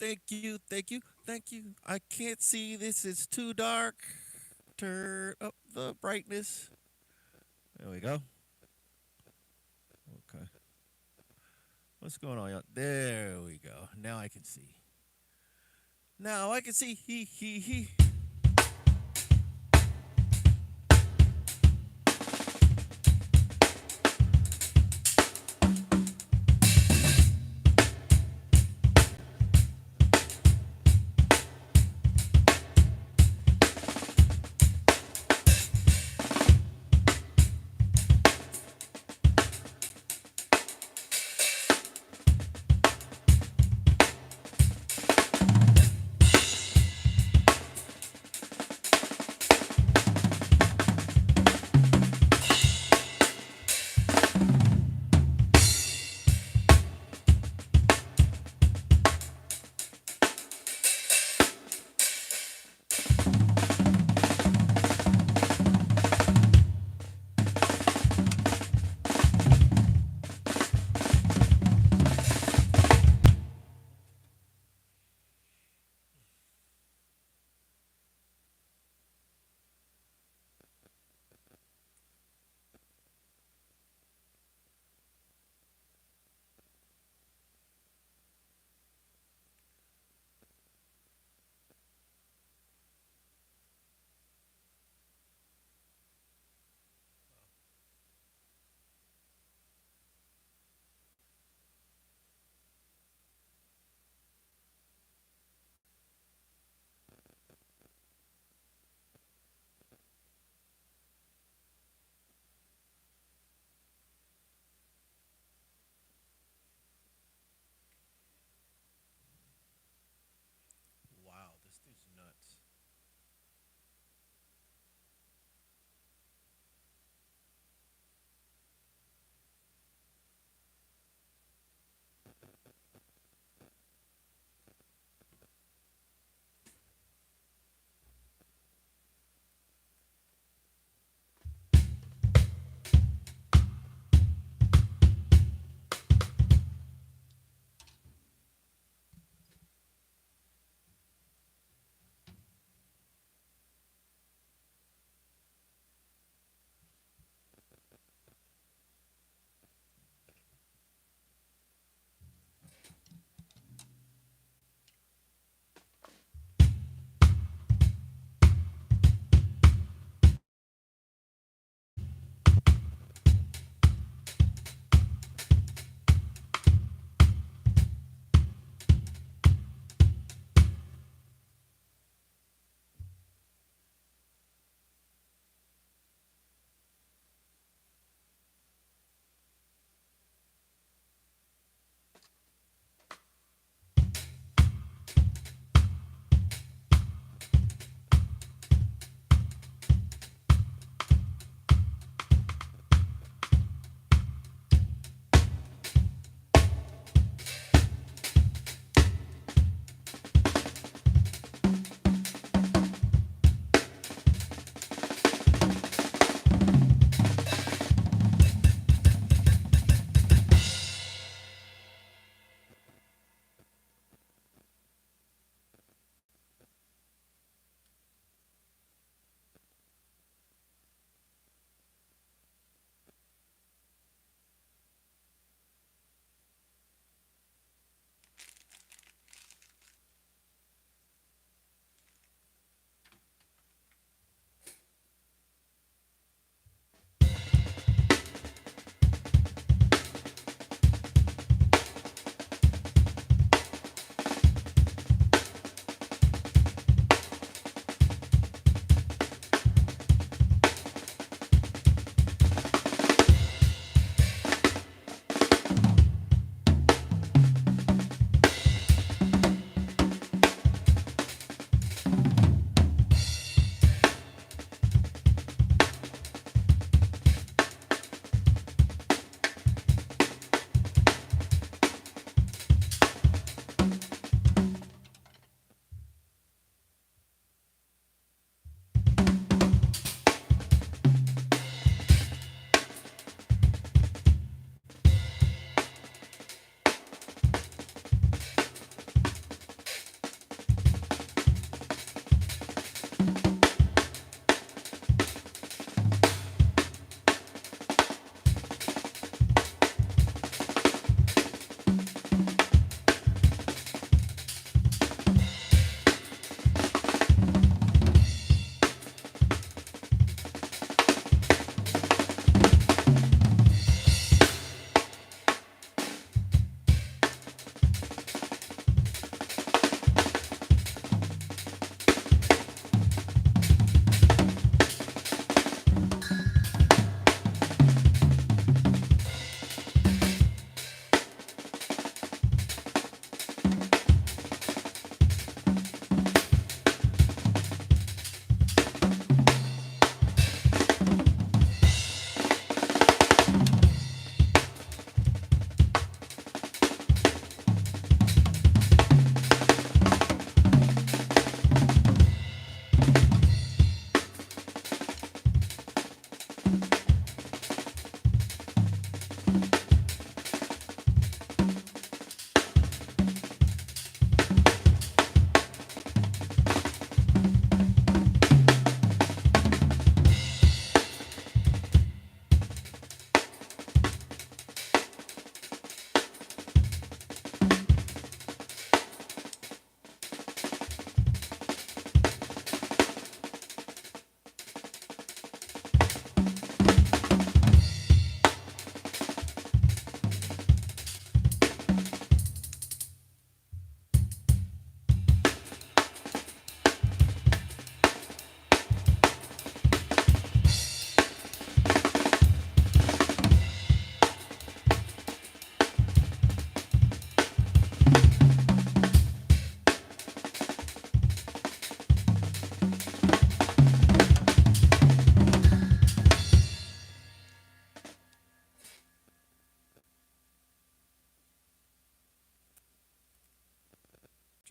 Thank you, thank you, thank you. I can't see this. It's too dark. Turn up the brightness. There we go. Okay. What's going on, y'all? There we go. Now I can see. Now I can see. He.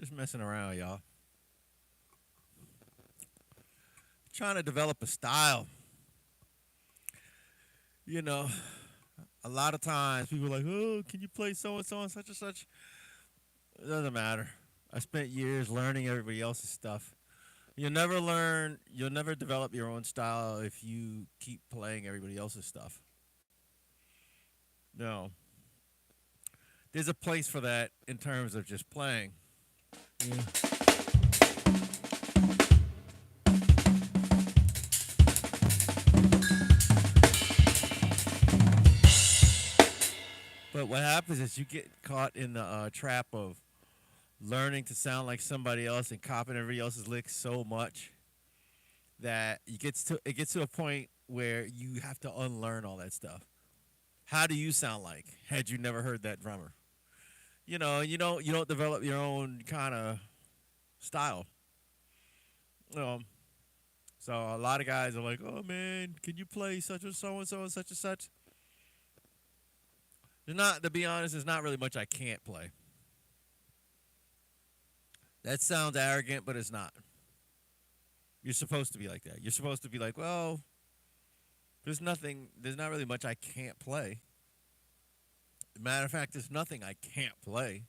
Just messing around, y'all. Trying to develop a style. You know, a lot of times people are like, oh, can you play so and so and such and such? It doesn't matter. I spent years learning everybody else's stuff. You'll never develop your own style if you keep playing everybody else's stuff. No. There's a place for that in terms of just playing. Yeah. But what happens is you get caught in the trap of learning to sound like somebody else and copying everybody else's licks so much that it gets to a point where you have to unlearn all that stuff. How do you sound like had you never heard that drummer? You don't develop your own kind of style. Um, so a lot of guys are like, "Oh man, can you play such and so and so and such and such?" There's not, to be honest, there's not really much I can't play. That sounds arrogant, but it's not. You're supposed to be like that. You're supposed to be like, well, there's not really much I can't play. Matter of fact, there's nothing I can't play.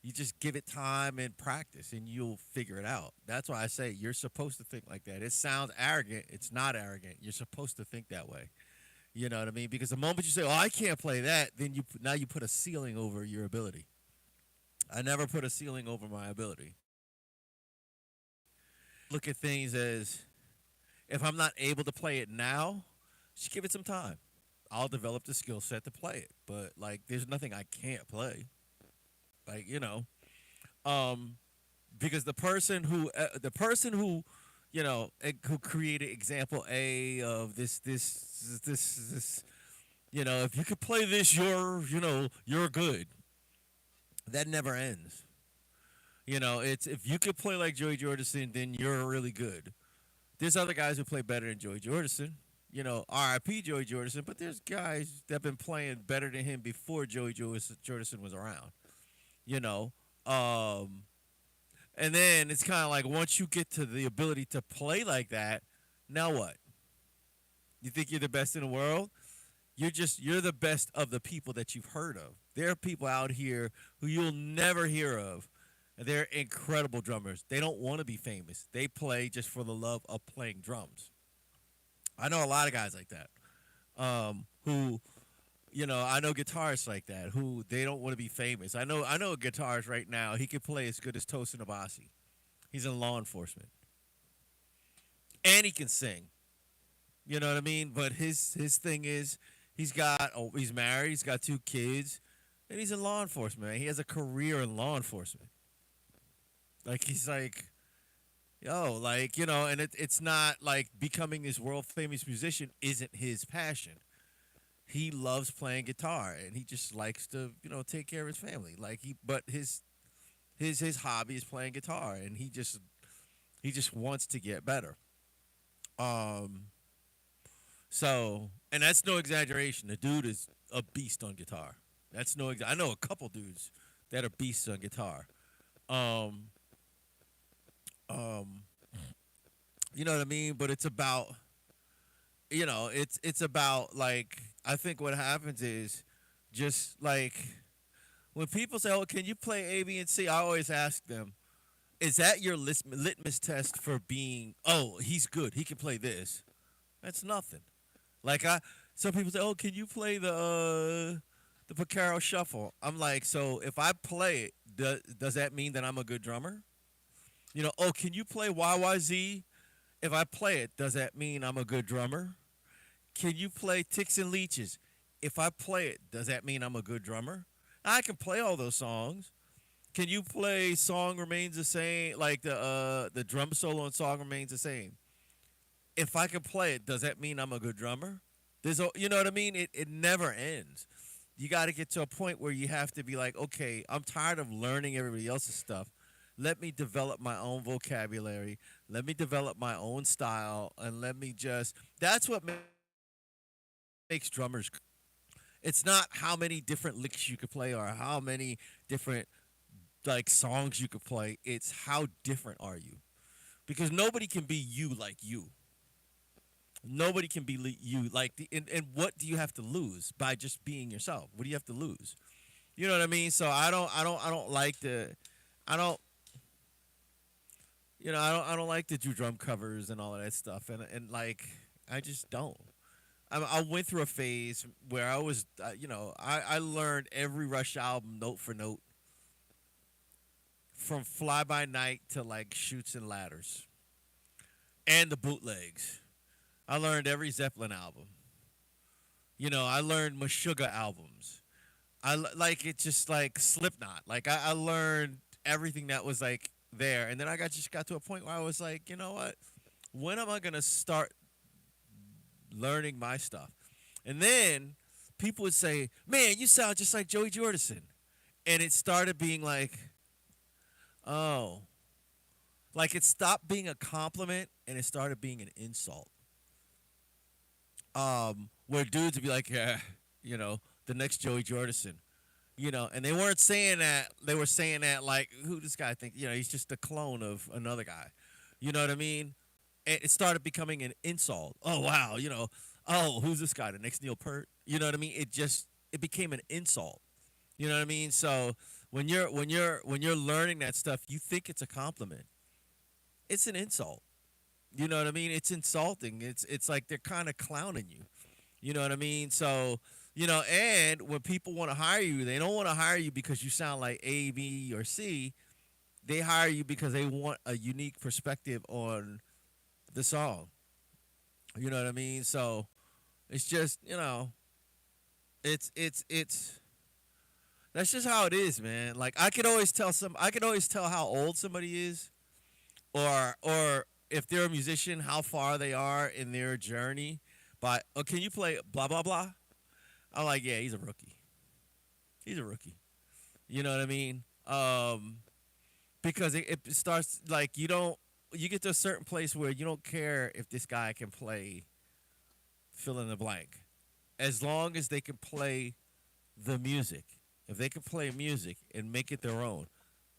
You just give it time and practice and you'll figure it out. That's why I say you're supposed to think like that. It sounds arrogant. It's not arrogant. You're supposed to think that way. You know what I mean? Because the moment you say, "Oh, I can't play that," then now you put a ceiling over your ability. I never put a ceiling over my ability. Look at things as if I'm not able to play it now, just give it some time. I'll develop the skill set to play it. But like there's nothing I can't play. Like, um because the person who who created example A of this if you could play this, you're good. That never ends. It's if you could play like Joey Jordison, then you're really good. There's other guys who play better than Joey Jordison. R.I.P. Joey Jordison, but there's guys that have been playing better than him before Jordison was around. You know, um, and then it's kind of like once you get to the ability to play like that, now what? You think you're the best in the world? You're the best of the people that you've heard of. There are people out here who you'll never hear of. And they're incredible drummers. They don't want to be famous. They play just for the love of playing drums. I know a lot of guys like that. Who I know guitarists like that who they don't want to be famous. I know a guitarist right now. He can play as good as Tosin Abasi. He's in law enforcement, and he can sing. You know what I mean? But his thing is he's married. He's got 2 kids, and he's in law enforcement. Man. He has a career in law enforcement. Like he's like, yo, like and it's not like becoming this world famous musician isn't his passion. He loves playing guitar and he just likes to take care of his family. But his hobby is playing guitar and he just wants to get better. Um, and that's no exaggeration. The dude is a beast on guitar. That's no. I know a couple dudes that are beasts on guitar. Um, um, you know what I mean? But it's about it's about like I think what happens is just like when people say, "Oh, can you play A, B, and C?" I always ask them, "Is that your litmus test for being? Oh, he's good. He can play this." That's nothing. Like some people say, "Oh, can you play the Picaro Shuffle?" I'm like, so if I play it, does that mean that I'm a good drummer? Oh, can you play YYZ? If I play it, does that mean I'm a good drummer? Can you play Ticks and Leeches? If I play it, does that mean I'm a good drummer? I can play all those songs. Can you play Song Remains the Same, like the drum solo and Song Remains the Same? If I can play it, does that mean I'm a good drummer? You know what I mean? It never ends. You got to get to a point where you have to be like, okay, I'm tired of learning everybody else's stuff. Let me develop my own vocabulary. Let me develop my own style, and let me just. That's what makes drummers. It's not how many different licks you could play or how many different like songs you could play. It's how different are you? Because nobody can be you like you. Nobody can be you like and what do you have to lose by just being yourself? What do you have to lose? You know what I mean? So I don't like the I don't I don't like to do drum covers and all of that stuff and like I just don't. I went through a phase where I was I learned every Rush album note for note from Fly By Night to like Shoots and Ladders and the bootlegs. I learned every Zeppelin album. I learned Meshuggah albums. Like it just like Slipknot. Like I learned everything that was like there, and then I just got to a point where I was like, you know what? When am I gonna start learning my stuff? And then people would say, "Man, you sound just like Joey Jordison," and it started being like, "Oh," like it stopped being a compliment and it started being an insult. Where dudes would be like, "Yeah, the next Joey Jordison." And they weren't saying that. They were saying that like, who this guy think? He's just a clone of another guy. You know what I mean? And it started becoming an insult. Oh wow, oh who's this guy? The next Neil Peart? You know what I mean? It became an insult. You know what I mean? So when you're learning that stuff, you think it's a compliment. It's an insult. You know what I mean? It's insulting. It's like they're kind of clowning you. You know what I mean? So, and when people want to hire you, they don't want to hire you because you sound like A, B, or C. They hire you because they want a unique perspective on the song. You know what I mean? So, it's just, it's that's just how it is, man. Like I could always tell how old somebody is or if they're a musician, how far they are in their journey. But can you play blah blah blah? I'm like, yeah, he's a rookie. He's a rookie. You know what I mean? Because it starts like you get to a certain place where you don't care if this guy can play fill in the blank, as long as they can play the music. If they can play music and make it their own,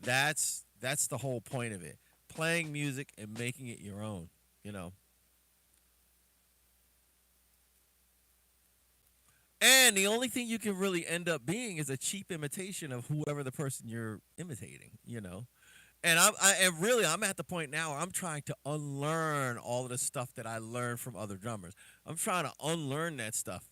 that's the whole point of it. Playing music and making it your own. You know. And the only thing you can really end up being is a cheap imitation of whoever the person you're imitating. And and really I'm at the point now where I'm trying to unlearn all of the stuff that I learned from other drummers. I'm trying to unlearn that stuff.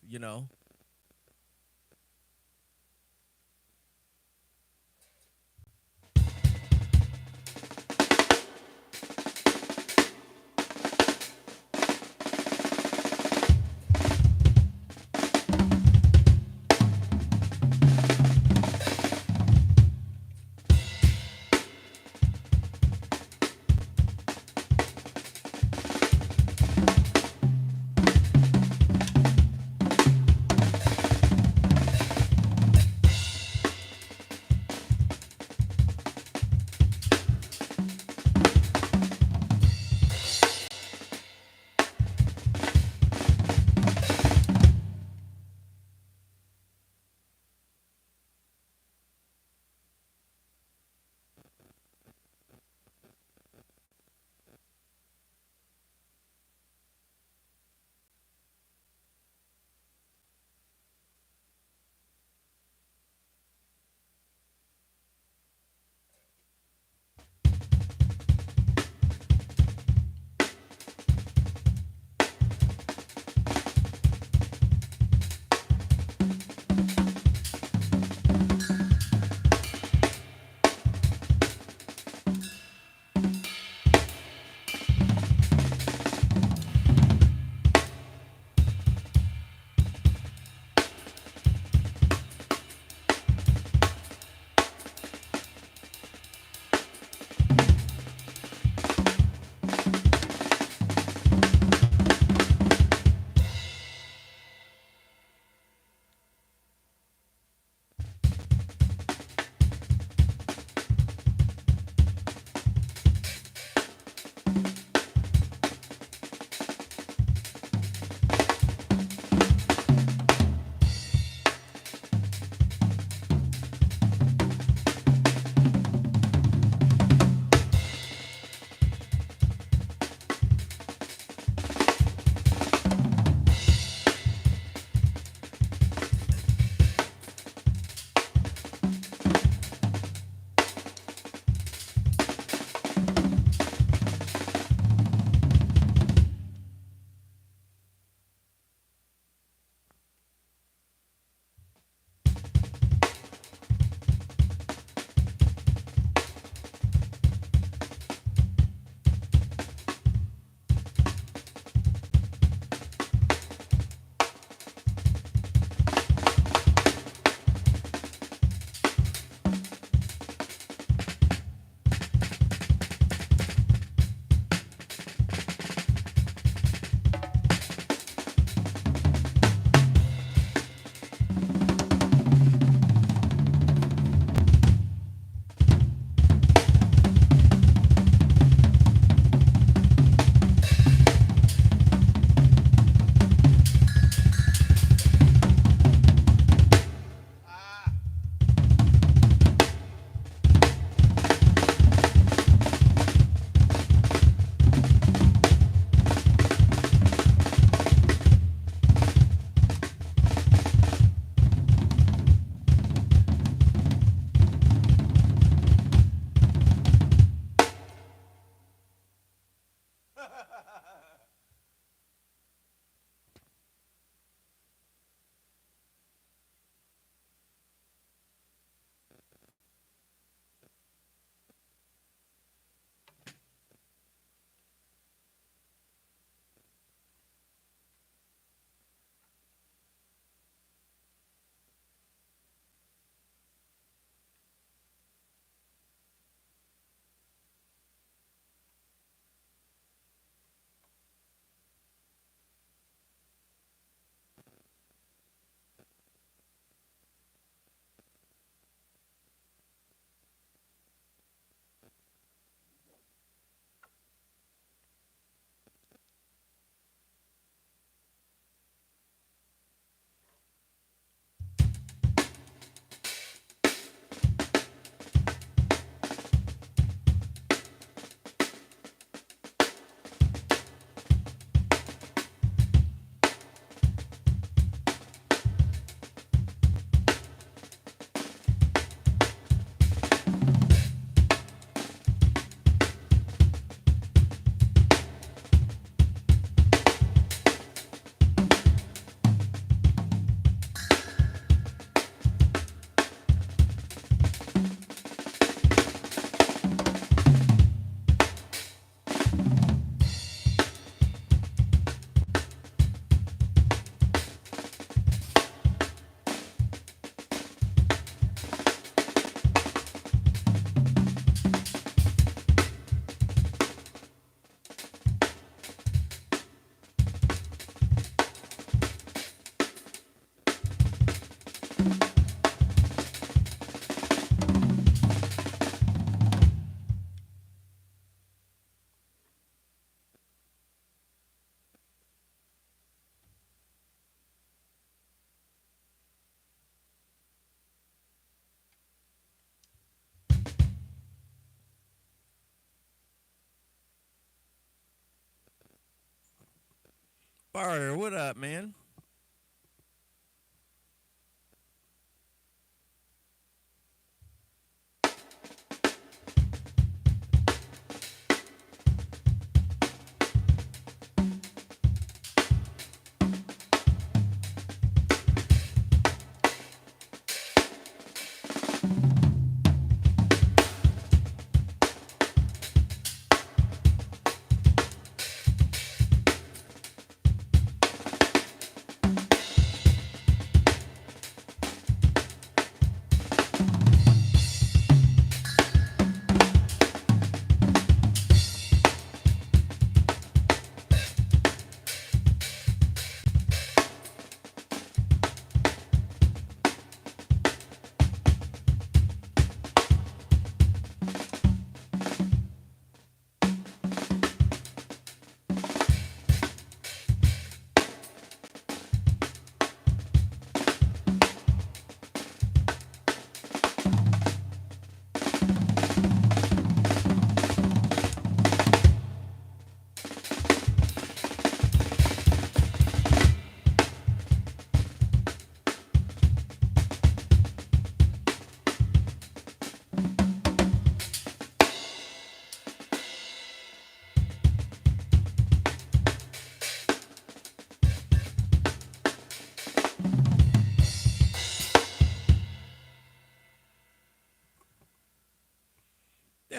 Barter, what up, man?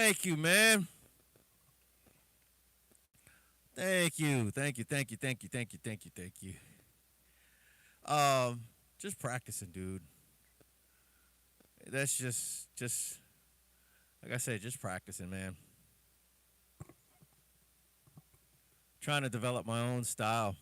Thank you, man. Thank you. Thank you. Thank you. Thank you. Thank you. Thank you. Thank you. Um, just practicing, dude. That's just like I said, just practicing, man. Trying to develop my own style.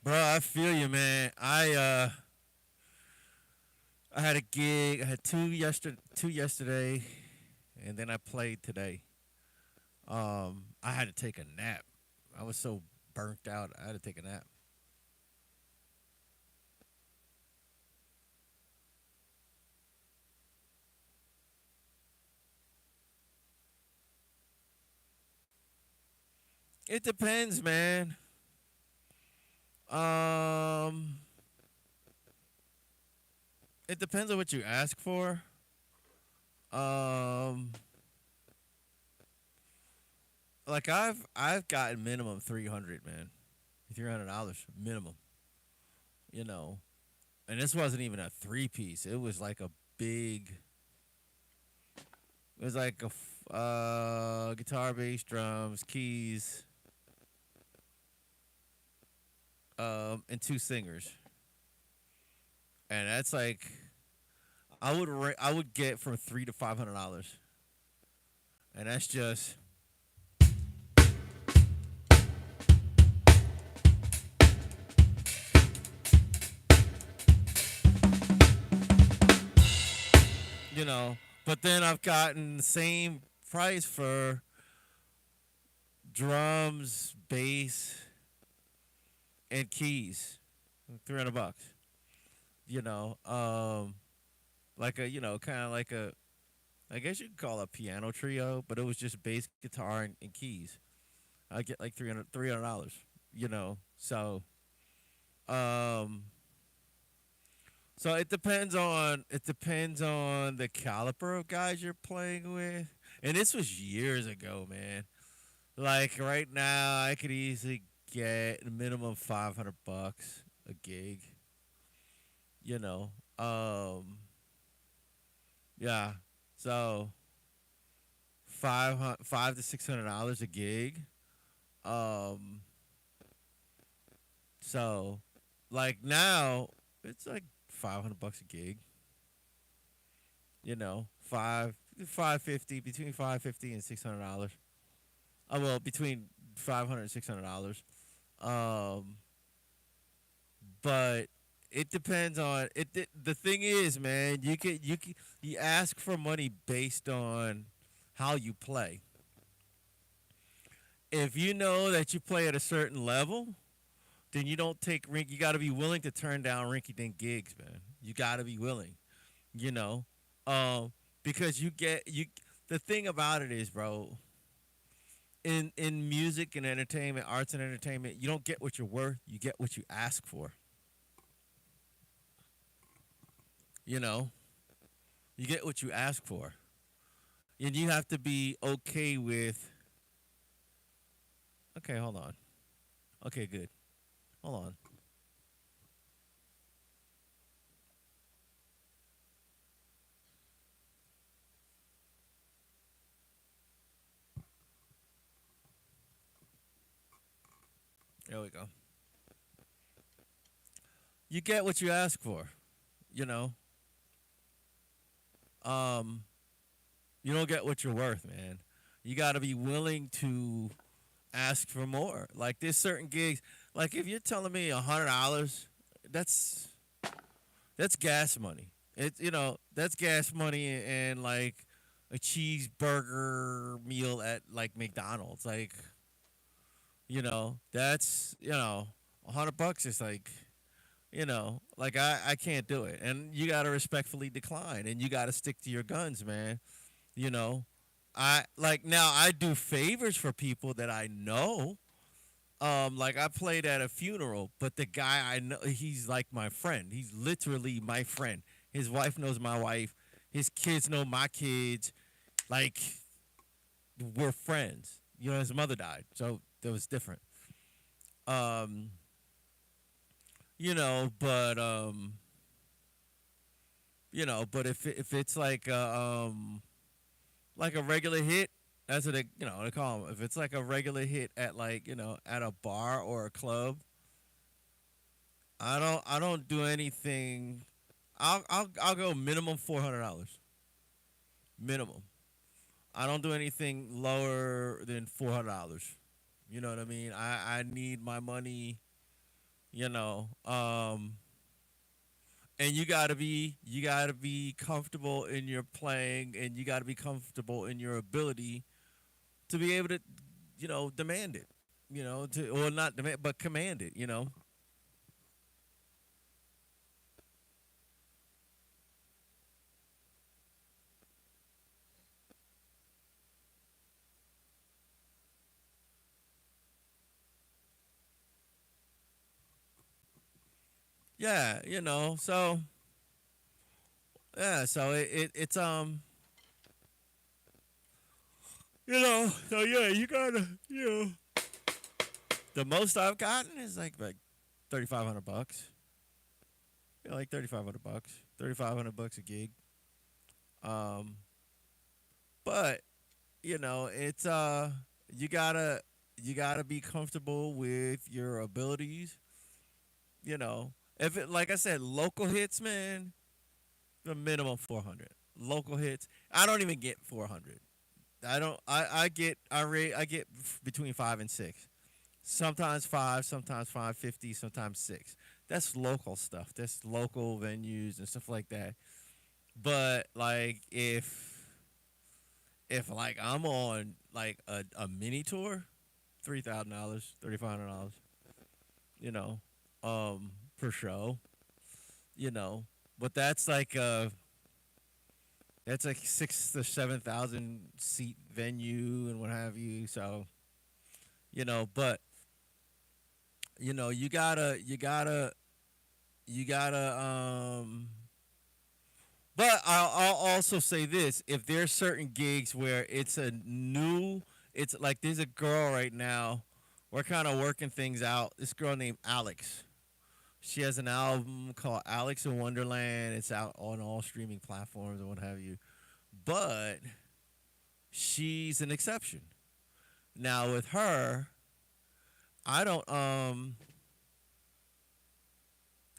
Bro, I feel you, man. I had a gig. I had two yesterday, and then I played today. I had to take a nap. I was so burnt out. I had to take a nap. It depends, man. Um, it depends on what you ask for. Um, like I've gotten minimum 300, man. $300 minimum. You know, and this wasn't even a three piece. It was like a big. It was like guitar, bass, drums, keys, and two singers, and that's like I would get from $300 to $500, and that's just you know. But then I've gotten the same price for drums, bass, and keys, $300. You know, like a kind of like a I guess you could call it a piano trio, but it was just bass, guitar, and keys. I get like $300. You know, um, so it depends on the caliber of guys you're playing with, and this was years ago, man. Like right now, I could easily get a minimum $500 a gig. You know, yeah. So five to $600 a gig. Um, so like now it's like $500 a gig. You know, 550 between 550 and $600. Well, between 500 and $600. Um, but it depends on it. The thing is, man, you ask for money based on how you play. If you know that you play at a certain level, then you don't take rink. You got to be willing to turn down rinky dink gigs, man. You got to be willing, you know, because you get you. The thing about it is, bro, in music and entertainment, arts and entertainment, you don't get what you're worth. You get what you ask for. You know, you get what you ask for, and you have to be okay with. Okay, hold on. Okay, good. Hold on. There we go. You get what you ask for. You know, um, you don't get what you're worth, man. You got to be willing to ask for more. Like there's certain gigs. Like if you're telling me $100, that's that's gas money. That's gas money and like a cheeseburger meal at like McDonald's. Like that's $100 is like like I can't do it, and you got to respectfully decline, and you got to stick to your guns, man. You know, I like now I do favors for people that I know. Like I played at a funeral, but the guy I know, he's like my friend. He's literally my friend. His wife knows my wife. His kids know my kids. Like we're friends. His mother died, so that was different. Um, but but if it's like a regular hit, that's what they call them. If it's like a regular hit at like at a bar or a club, I don't do anything. I'll go minimum $400 minimum. I don't do anything lower than $400. You know what I mean? I need my money. You know, and you gotta be comfortable in your playing, and you gotta be comfortable in your ability to be able to demand it, to or not demand but command it, yeah, so yeah, so it's so yeah, you gotta the most I've gotten is like $3,500. Yeah, like $3,500, $3,500 a gig. um But it's you gotta you gotta be comfortable with your abilities. If it like I said, local hits, man, the minimum 400. Local hits, I don't even get 400. I don't. I get I rate I get between 5 and 6. Sometimes 5, sometimes 550, sometimes 6. That's local stuff. That's local venues and stuff like that. But like if like I'm on like a mini tour, $3,000, $3,500, you know, per show, you know. But that's like 6 to 7,000 seat venue and what have you. So but you gotta. But I'll also say this: if there's certain gigs where it's like there's a girl right now. We're kind of working things out. This girl named Alex. She has an album called Alex in Wonderland. It's out on all streaming platforms and what have you. But she's an exception. Now with her, I don't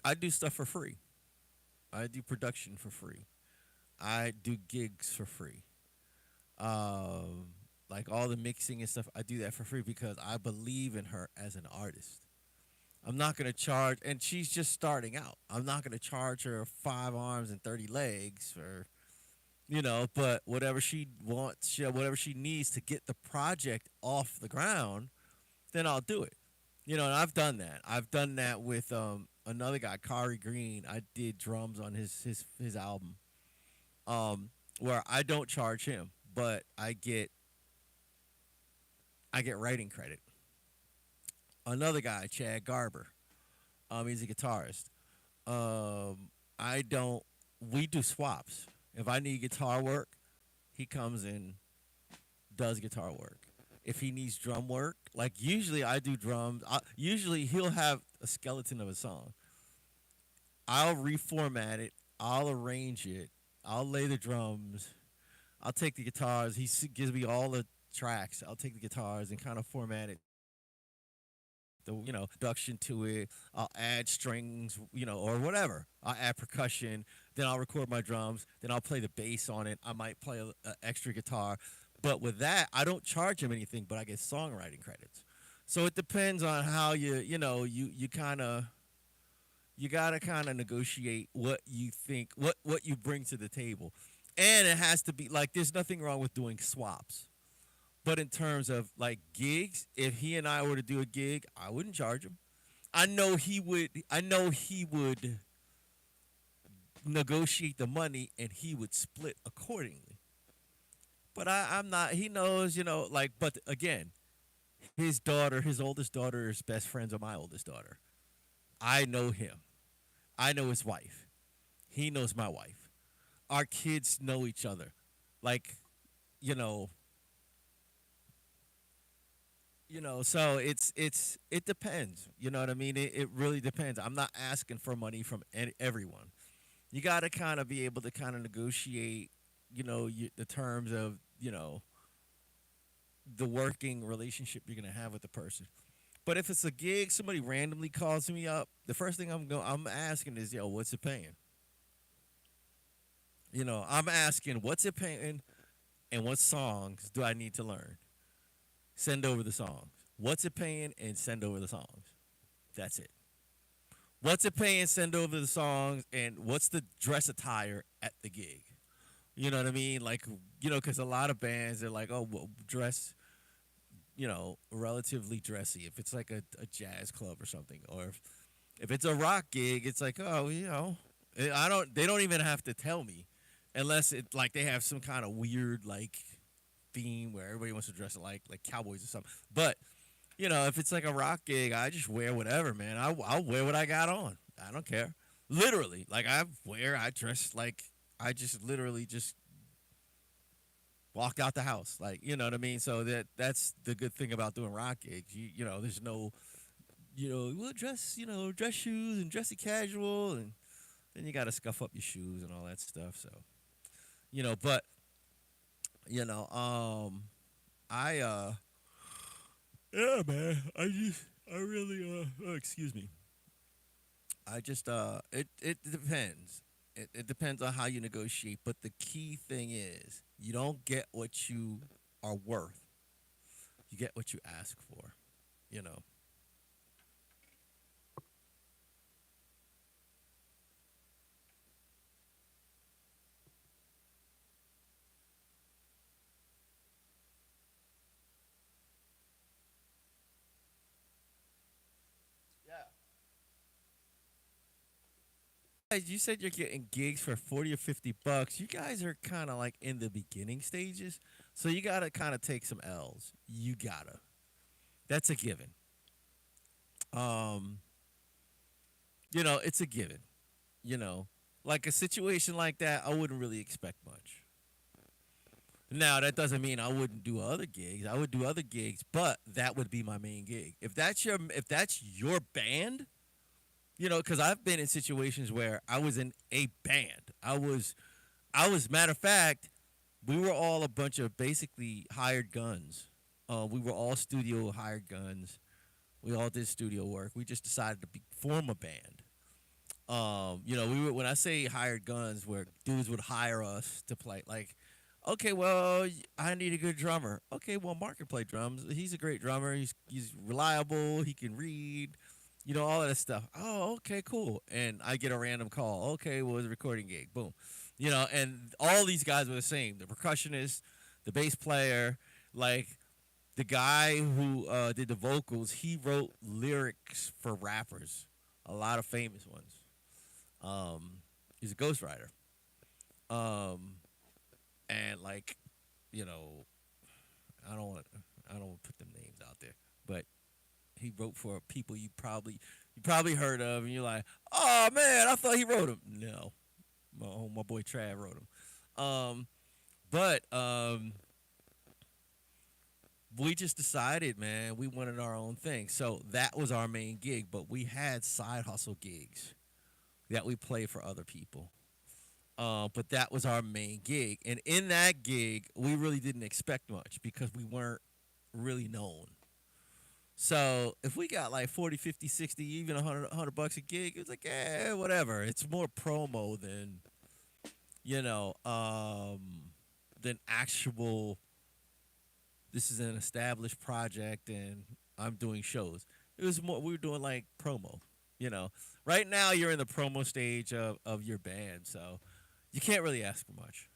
I do stuff for free. I do production for free. I do gigs for free. Um, like all the mixing and stuff, I do that for free because I believe in her as an artist. I'm not gonna charge, and she's just starting out. I'm not gonna charge her 5 arms and 30 legs for but whatever she wants, whatever she needs to get the project off the ground, then I'll do it. And I've done that. I've done that with another guy, Kari Green. I did drums on his album, where I don't charge him, but I get writing credit. Another guy, Chad Garber, he's a guitarist. I don't. We do swaps. If I need guitar work, he comes in, does guitar work. If he needs drum work, like usually I do drums. Usually he'll have a skeleton of a song. I'll reformat it. I'll arrange it. I'll lay the drums. I'll take the guitars. Gives me all the tracks. I'll take the guitars and kind of format it. Production to it. I'll add strings, or whatever. I'll add percussion. Then I'll record my drums. Then I'll play the bass on it. I might play a extra guitar. But with that, I don't charge him anything, but I get songwriting credits. So it depends on how you kind of you gotta kind of negotiate what you think, what you bring to the table, and it has to be like there's nothing wrong with doing swaps. But in terms of like gigs, if he and I were to do a gig, I wouldn't charge him. I know he would. I know he would negotiate the money and he would split accordingly. But I'm not. He knows, like. But again, his oldest daughter, is best friends with my oldest daughter. I know him. I know his wife. He knows my wife. Our kids know each other. Like, you know, so it depends. You know what I mean? It really depends. I'm not asking for money from everyone. You got to kind of be able to kind of negotiate, the terms of, the working relationship you're gonna have with the person. But if it's a gig, somebody randomly calls me up, the first thing I'm asking is, yo, what's it paying? I'm asking what's it paying and what songs do I need to learn? Send over the songs. What's it paying and send over the songs. That's it. What's it paying? Send over the songs and what's the dress attire at the gig? You know what I mean? Like, because a lot of bands are like, oh, well, dress, relatively dressy. If it's like a jazz club or something, or if it's a rock gig, it's like, oh, I don't. They don't even have to tell me, unless it like they have some kind of weird like theme where everybody wants to dress like cowboys or something. But if it's like a rock gig, I just wear whatever, man. I'll wear what I got on. I don't care. Literally, like I dress like I just literally just walk out the house, like what I mean. So that's the good thing about doing rock gigs. There's no, we'll dress, dress shoes and dressy casual, and then you got to scuff up your shoes and all that stuff. So, but You know, I yeah, man. I really oh, excuse me. I just it depends. It depends on how you negotiate, but the key thing is you don't get what you are worth. You get what you ask for, you know. Yeah. You said you're getting gigs for 40 or 50 bucks. You guys are kind of like in the beginning stages. So you got to kind of take some L's. You got to. That's a given. Um, it's a given. You know, like a situation like that, I wouldn't really expect much. Now, that doesn't mean I wouldn't do other gigs. I would do other gigs, but that would be my main gig. If that's your band, cuz I've been in situations where I was in a band. I was matter of fact, we were all a bunch of basically hired guns. We were all studio hired guns. We all did studio work. We just decided to form a band. We were when I say hired guns, where dudes would hire us to play. Like, okay, well, I need a good drummer. Okay, well, Mark can play drums. He's a great drummer. He's reliable. He can read. All of that stuff. Oh, okay, cool. And I get a random call. Okay, well, it's a recording gig. Boom. And all these guys were the same. The percussionist, the bass player, like the guy who did the vocals. He wrote lyrics for rappers, a lot of famous ones. He's a ghostwriter. Um, and like, you know, I don't want to put them names out there, but he wrote for people you probably heard of, and you're like, oh man, I thought he wrote them. No, my boy Trav wrote them. But we just decided, man, we wanted our own thing, so that was our main gig. But we had side hustle gigs that we played for other people. But that was our main gig. And in that gig, we really didn't expect much because we weren't really known. So if we got like 40, 50, 60, even 100 bucks a gig, it's like, whatever. It's more promo you know, um, than actual, this is an established project and I'm doing shows. It was more, we were doing like promo, you know. Right now, you're in the promo stage of your band. So you can't really ask for much.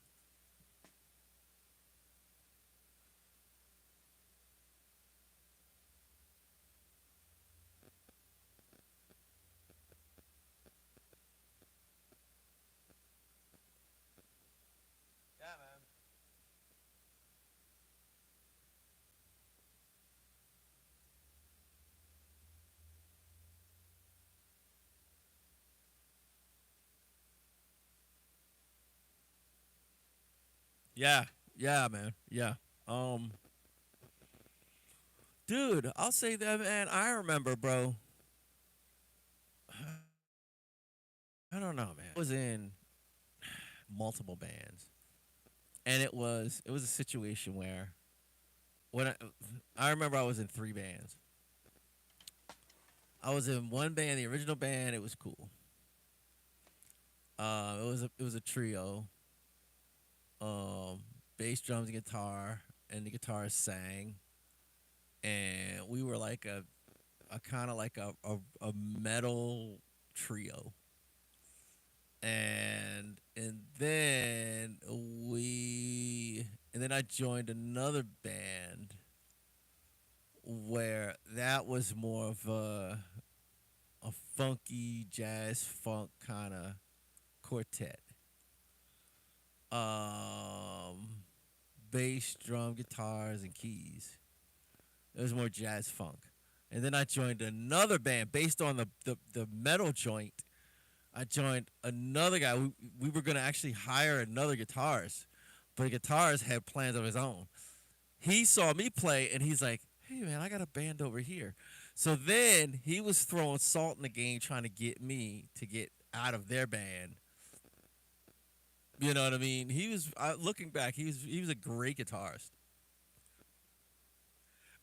Yeah, man. Yeah, yeah, man. Yeah. Um, Dude, I'll say that, man. I remember, bro. I don't know, man. I was in multiple bands, and it was a situation where when I remember I was in three bands. I was in one band, the original band. It was cool. It was a trio. Um, Bass, drums, and guitar, and the guitarist sang, and we were like a kind of like a metal trio. And then I joined another band where that was more of a funky jazz funk kind of quartet. Um, Bass, drum, guitars, and keys. It was more jazz funk. And then I joined another band based on the metal joint. I joined another guy. We were going to actually hire another guitarist, but the guitarist had plans of his own. He saw me play and he's like, hey, man, I got a band over here. So then he was throwing salt in the game trying to get me to get out of their band You know what I mean? He was looking back. He was a great guitarist,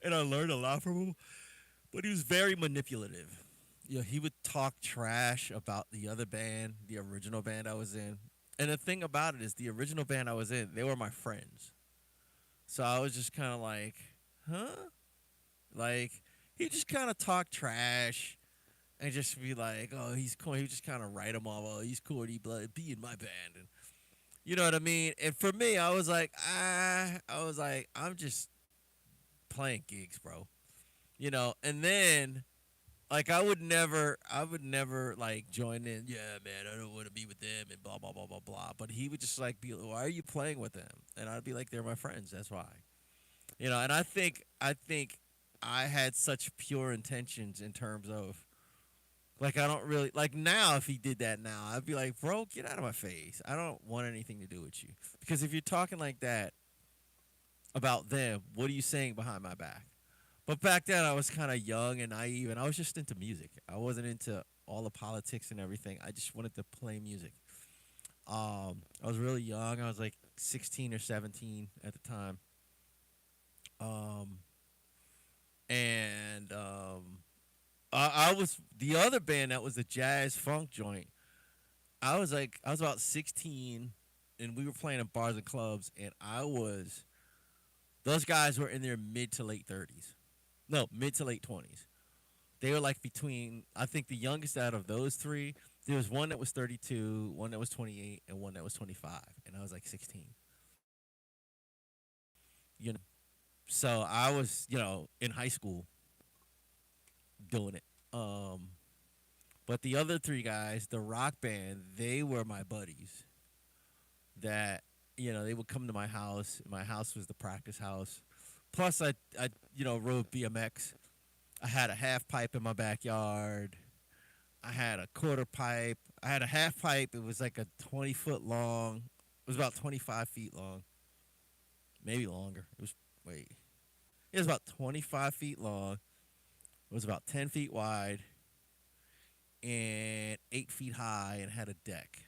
and I learned a lot from him. But he was very manipulative. You know, he would talk trash about the other band, the original band I was in. And the thing about it is, the original band I was in, they were my friends. So I was just kind of like, huh? Like, he just kind of talk trash and just be like, oh, he's cool. He would just kind of write them all. Oh, he's cool. He be in my band. And you know what I mean? And for me, I was like, I'm just playing gigs, bro. You know, and then like I would never like join in. Yeah, man, I don't want to be with them and blah blah blah blah blah. But he would just like be, why are you playing with them? And I'd be like, they're my friends. That's why. You know, and I think I had such pure intentions in terms of like I don't really like now. If he did that now, I'd be like, bro, get out of my face. I don't want anything to do with you because if you're talking like that about them, what are you saying behind my back? But back then, I was kind of young and naive, and I was just into music. I wasn't into all the politics and everything. I just wanted to play music. I was really young. I was like 16 or 17 at the time. Um, and I was the other band that was a jazz funk joint. I was about 16, and we were playing in bars and clubs, and those guys were in their mid to late 30s. No, mid to late 20s. They were like between, I think the youngest out of those three, there was one that was 32, one that was 28, and one that was 25. And I was like 16. You know, so I was, in high school doing it. But the other three guys, the rock band, they were my buddies. That they would come to my house. My house was the practice house. Plus, I rode BMX. I had a half pipe in my backyard. I had a quarter pipe. I had a half pipe. It was like a 20-foot long. It was about 25 feet long, maybe longer. Wait. It was about 25 feet long. It was about 10 feet wide and 8 feet high and had a deck.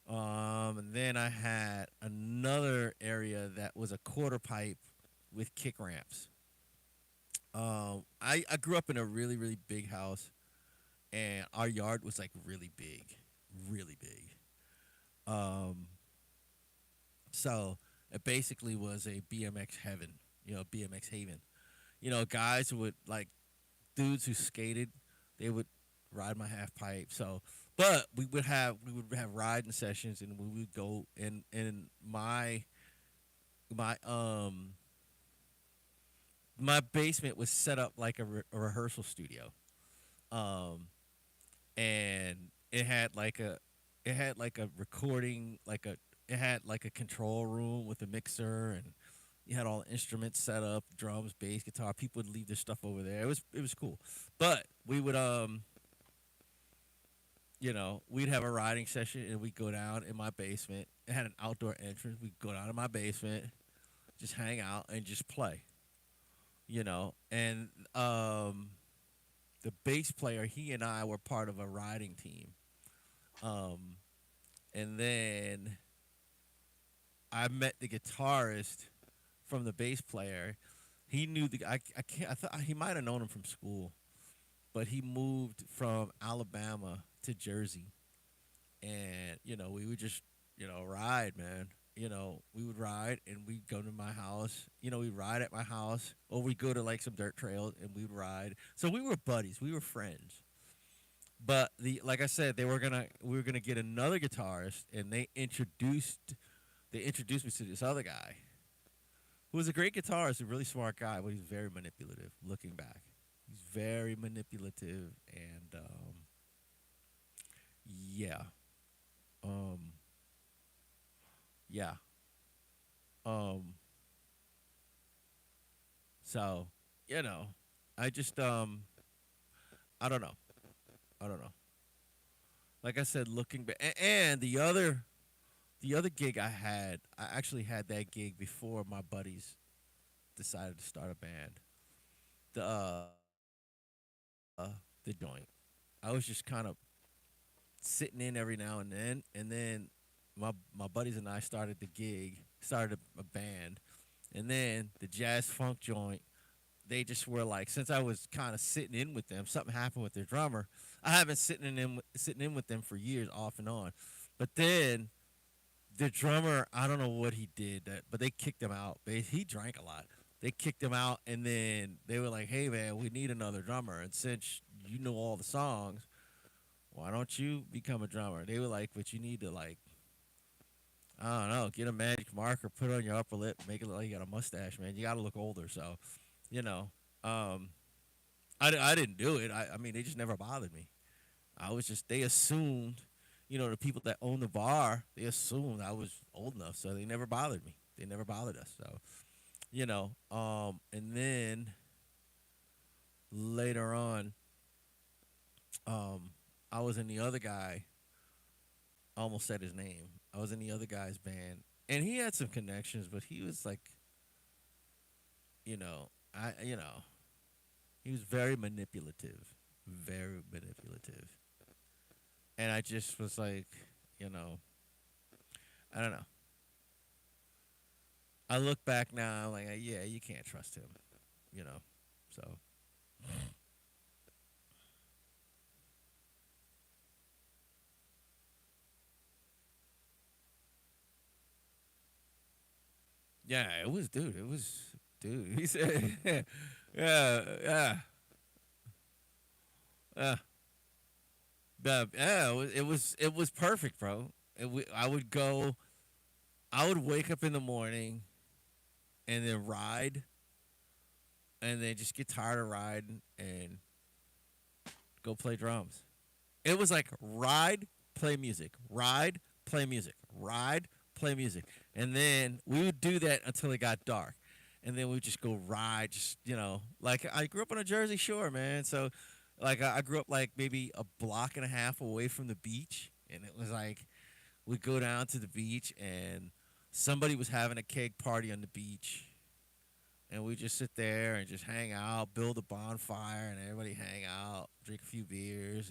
And then I had another area that was a quarter pipe with kick ramps. I grew up in a really, really big house, and our yard was like really big, really big. Um, so it basically was a BMX heaven, BMX haven. Guys would like dudes who skated, they would ride my half pipe. So, but we would have riding sessions, and we would go in my my basement was set up like a rehearsal studio. Um, and it had like a recording it had like a control room with a mixer, and you had all the instruments set up, drums, bass, guitar. People would leave their stuff over there. It was cool. But we would we'd have a riding session, and we'd go down in my basement. It had an outdoor entrance. We'd go down in my basement, just hang out and just play. And the bass player, he and I were part of a riding team. Um, and then I met the guitarist from the bass player. He knew I can't I thought he might have known him from school, but he moved from Alabama to Jersey, and we would just ride, man. We would ride, and we'd go to my house. We'd ride at my house, or we'd go to like some dirt trails, and we'd ride. So we were buddies. We were friends. But like I said, we were gonna get another guitarist, and they introduced me to this other guy who was a great guitarist, a really smart guy, but he's very manipulative. Looking back, he's very manipulative, and yeah, um, yeah, um. So I just I don't know, I don't know. Like I said, looking back, and the other gig I actually had that gig before my buddies decided to start a band. The the joint. I was just kind of sitting in every now and then, my buddies and I started the gig, started a band, and then the jazz funk joint. They just were like, since I was kind of sitting in with them, something happened with their drummer. I have been sitting in with them for years, off and on. But then the drummer, I don't know what he did, but they kicked him out. He drank a lot. They kicked him out, and then they were like, "Hey man, we need another drummer." And since you know all the songs, why don't you become a drummer? They were like, "But you need to like, I don't know, get a magic marker, put it on your upper lip, make it look like you got a mustache, man. You got to look older." So, you know, um, I didn't do it. I mean, they just never bothered me. I was just they assumed, the people that own the bar, they assumed I was old enough, so they never bothered me. They never bothered us. So, and then later on, um, I was in the other guy. I almost said his name. I was in the other guy's band, and he had some connections, but he was like, you know, he was very manipulative, and I just was like, you know, I don't know. I look back now, I'm like, yeah, you can't trust him, you know. So yeah, it was, dude. It was, dude. He said, yeah, yeah, yeah, yeah. It was perfect, bro. I would wake up in the morning and then ride, and then just get tired of riding and go play drums. It was like ride, play music, ride, play music, ride, play music. And then we would do that until it got dark. And then we'd just go ride, just, like I grew up on a Jersey Shore, man. So, like, I grew up like maybe a block and a half away from the beach. And it was like, we'd go down to the beach and somebody was having a keg party on the beach. And we just sit there and just hang out, build a bonfire, and everybody hang out, drink a few beers.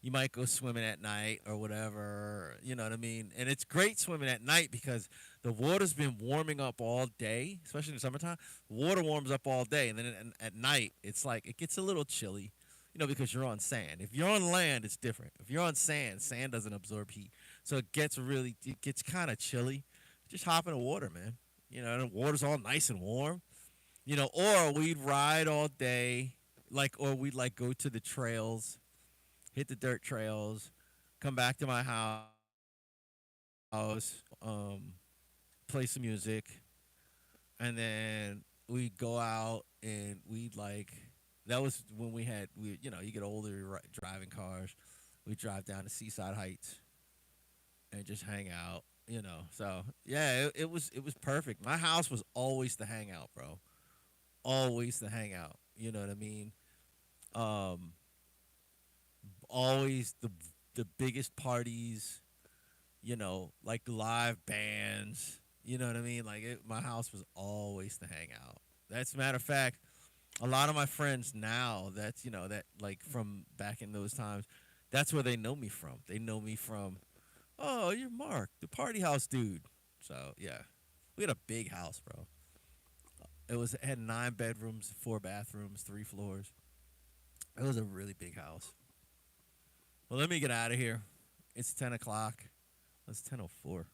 You might go swimming at night or whatever, you know what I mean? And it's great swimming at night because the water's been warming up all day, especially in the summertime. Water warms up all day, and then at night, it's like it gets a little chilly, because you're on sand. If you're on land, it's different. If you're on sand, sand doesn't absorb heat. So it gets kind of chilly. Just hop in the water, man. And the water's all nice and warm. Or we'd ride all day, or we'd like go to the trails, hit the dirt trails, come back to my house, play some music, and then we'd go out and we'd like. That was when you get older, you're driving cars. We drive down to Seaside Heights and just hang out. So yeah, it was perfect. My house was always the hangout, bro. Always the hangout. You know what I mean? Um, Always the biggest parties, like live bands. You know what I mean? Like my house was always the hangout. That's a matter of fact. A lot of my friends now, that's that like from back in those times, that's where they know me from. They know me from. Oh, you're Mark, the party house dude. So yeah, we had a big house, bro. It had 9 bedrooms, 4 bathrooms, 3 floors. It was a really big house. Well, let me get out of here. It's 10 o'clock. It's 10:04.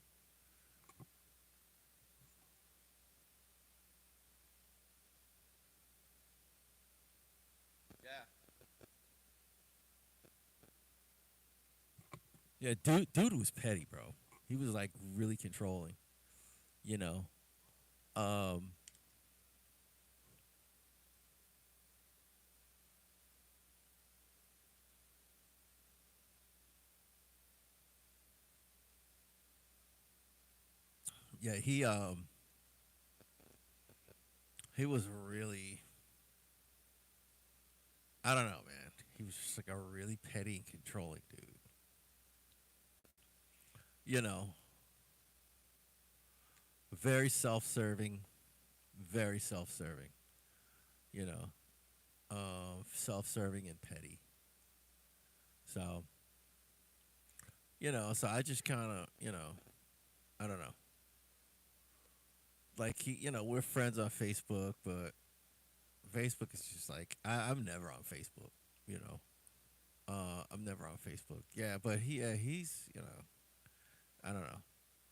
Yeah. Yeah, dude was petty, bro. He was like really controlling. You know. Um. Yeah. He was really. I don't know, man. He was just like a really petty and controlling dude. You know. Very self-serving. Very self-serving. You know. Self-serving and petty. So. So I just kind of. I don't know. Like we're friends on Facebook, but Facebook is just like I'm never on Facebook. You know, I'm never on Facebook. Yeah, but he's I don't know.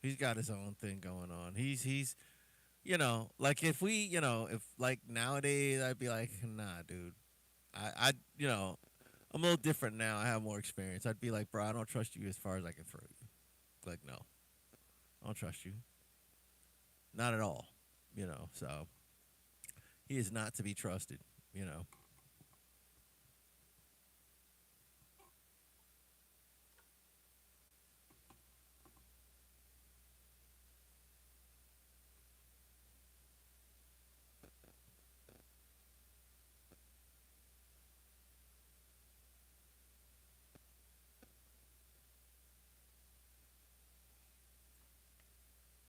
He's got his own thing going on. He's like if we if like nowadays I'd be like nah, dude. I I'm a little different now. I have more experience. I'd be like, bro, I don't trust you as far as I can throw you. Like no, I don't trust you. Not at all. So he is not to be trusted. You know.